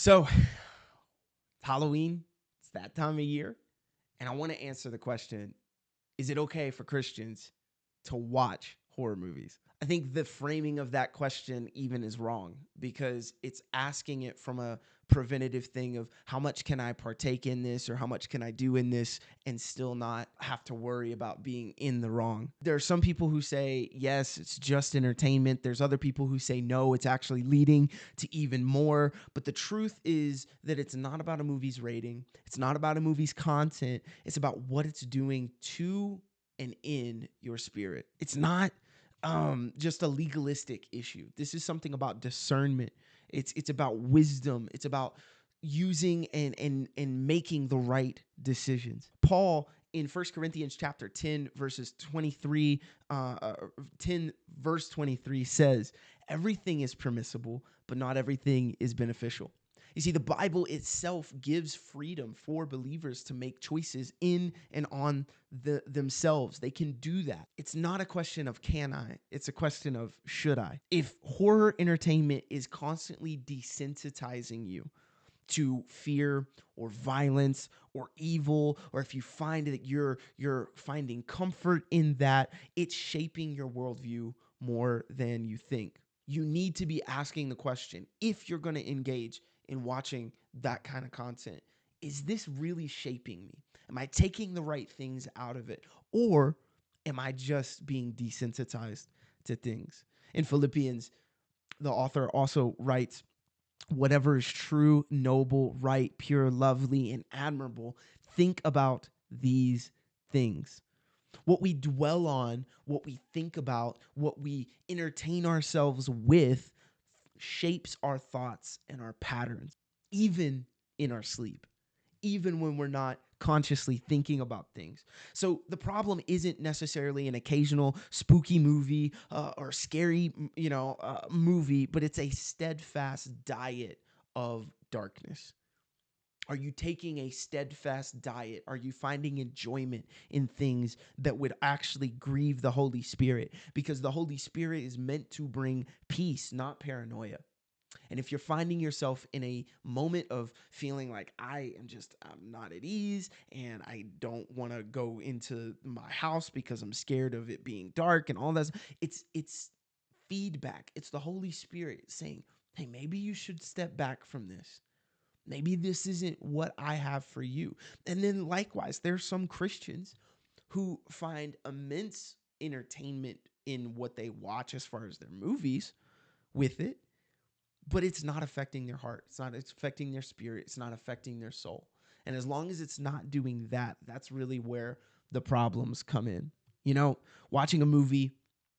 So, it's Halloween, it's that time of year, and I want to answer the question, is it okay for Christians to watch horror movies? I think the framing of that question even is wrong because it's asking it from a preventative thing of how much can I partake in this or how much can I do in this and still not have to worry about being in the wrong. There are some people who say, yes, it's just entertainment. There's other people who say, no, it's actually leading to even more. But the truth is that it's not about a movie's rating, it's not about a movie's content, it's about what it's doing to and in your spirit. It's not just a legalistic issue. This is something about discernment. It's about wisdom. It's about using and making the right decisions. Paul in 1 Corinthians chapter 10 verses 23 10 verse 23 says, everything is permissible, but not everything is beneficial. You see, the Bible itself gives freedom for believers to make choices in and on themselves. They can do that. It's not a question of can I, it's a question of should I. If horror entertainment is constantly desensitizing you to fear or violence or evil, or if you find that you're finding comfort in that, it's shaping your worldview more than you think. You need to be asking the question, if you're going to engage in watching that kind of content, is this really shaping me? Am I taking the right things out of it? Or am I just being desensitized to things? In Philippians, the author also writes, whatever is true, noble, right, pure, lovely, and admirable, think about these things. What we dwell on, what we think about, what we entertain ourselves with shapes our thoughts and our patterns, even in our sleep, even when we're not consciously thinking about things. So the problem isn't necessarily an occasional spooky movie or scary, movie, but it's a steadfast diet of darkness. Are you taking a steadfast diet? Are you finding enjoyment in things that would actually grieve the Holy Spirit? Because the Holy Spirit is meant to bring peace, not paranoia. And if you're finding yourself in a moment of feeling like I'm not at ease and I don't want to go into my house because I'm scared of it being dark and all that, it's feedback. It's the Holy Spirit saying, hey, maybe you should step back from this. Maybe this isn't what I have for you. And then likewise, there's some Christians who find immense entertainment in what they watch as far as their movies with it, but it's not affecting their heart. It's affecting their spirit. It's not affecting their soul. And as long as it's not doing that, that's really where the problems come in. Watching a movie,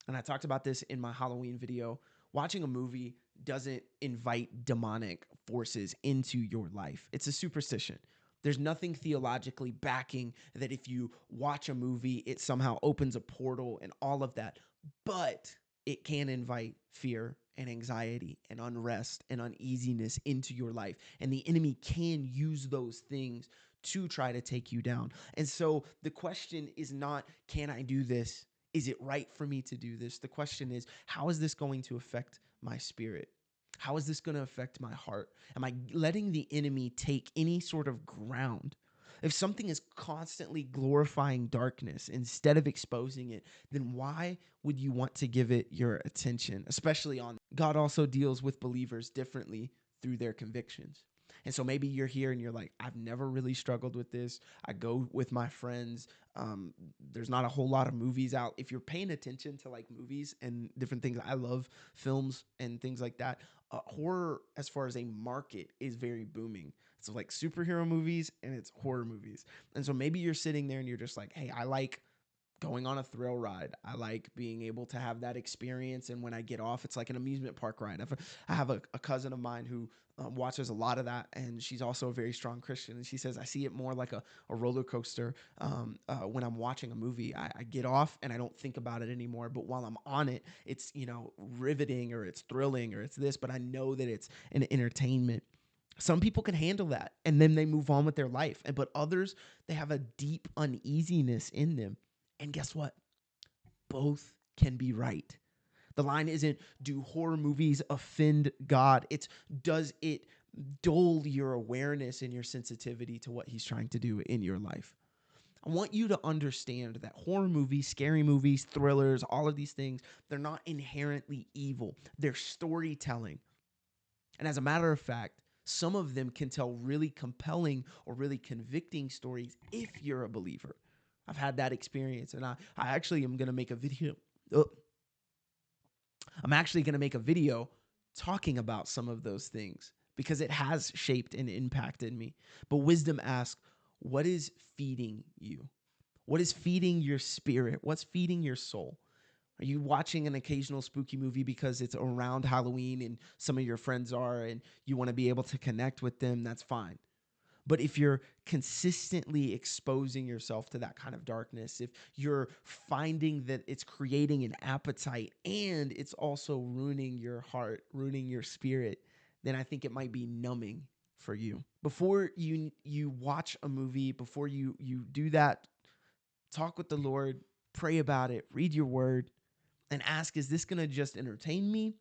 and I talked about this in my Halloween video, watching a movie doesn't invite demonic forces into your life. It's a superstition. There's nothing theologically backing that if you watch a movie, it somehow opens a portal and all of that. But it can invite fear and anxiety and unrest and uneasiness into your life. And the enemy can use those things to try to take you down. And so the question is not, can I do this? Is it right for me to do this? The question is, how is this going to affect my spirit? How is this going to affect my heart? Am I letting the enemy take any sort of ground? If something is constantly glorifying darkness instead of exposing it, then why would you want to give it your attention, especially on God also deals with believers differently through their convictions. And so maybe you're here and you're like, I've never really struggled with this. I go with my friends. There's not a whole lot of movies out. If you're paying attention to like movies and different things, I love films and things like that. Horror, as far as a market, is very booming. So like superhero movies and it's horror movies. And so maybe you're sitting there and you're just like, hey, I like going on a thrill ride. I like being able to have that experience. And when I get off, it's like an amusement park ride. I have a cousin of mine who watches a lot of that. And she's also a very strong Christian. And she says, I see it more like a roller coaster. When I'm watching a movie, I get off and I don't think about it anymore. But while I'm on it, it's, riveting or it's thrilling or it's this, but I know that it's an entertainment. Some people can handle that and then they move on with their life. But others, they have a deep uneasiness in them. And guess what? Both can be right. The line isn't, do horror movies offend God? It's, does it dull your awareness and your sensitivity to what he's trying to do in your life. I want you to understand that horror movies, scary movies, thrillers, all of these things, they're not inherently evil. They're storytelling. And as a matter of fact, some of them can tell really compelling or really convicting stories if you're a believer. I've had that experience, and I actually am going to make a video. Oh, I'm actually going to make a video talking about some of those things because it has shaped and impacted me. But wisdom asks, what is feeding you? What is feeding your spirit? What's feeding your soul? Are you watching an occasional spooky movie because it's around Halloween and some of your friends are and you want to be able to connect with them? That's fine. But if you're consistently exposing yourself to that kind of darkness, if you're finding that it's creating an appetite and it's also ruining your heart, ruining your spirit, then I think it might be numbing for you. Before you watch a movie, before you do that, talk with the Lord, pray about it, read your word, and ask, is this going to just entertain me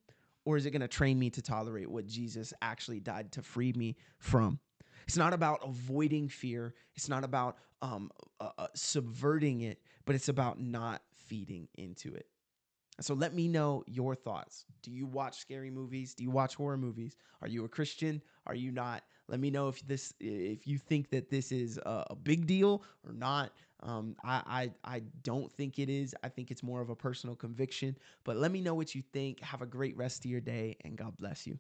or is it going to train me to tolerate what Jesus actually died to free me from? It's not about avoiding fear. It's not about subverting it, but it's about not feeding into it. So let me know your thoughts. Do you watch scary movies? Do you watch horror movies? Are you a Christian? Are you not? Let me know if you think that this is a big deal or not. I don't think it is. I think it's more of a personal conviction. But let me know what you think. Have a great rest of your day, and God bless you.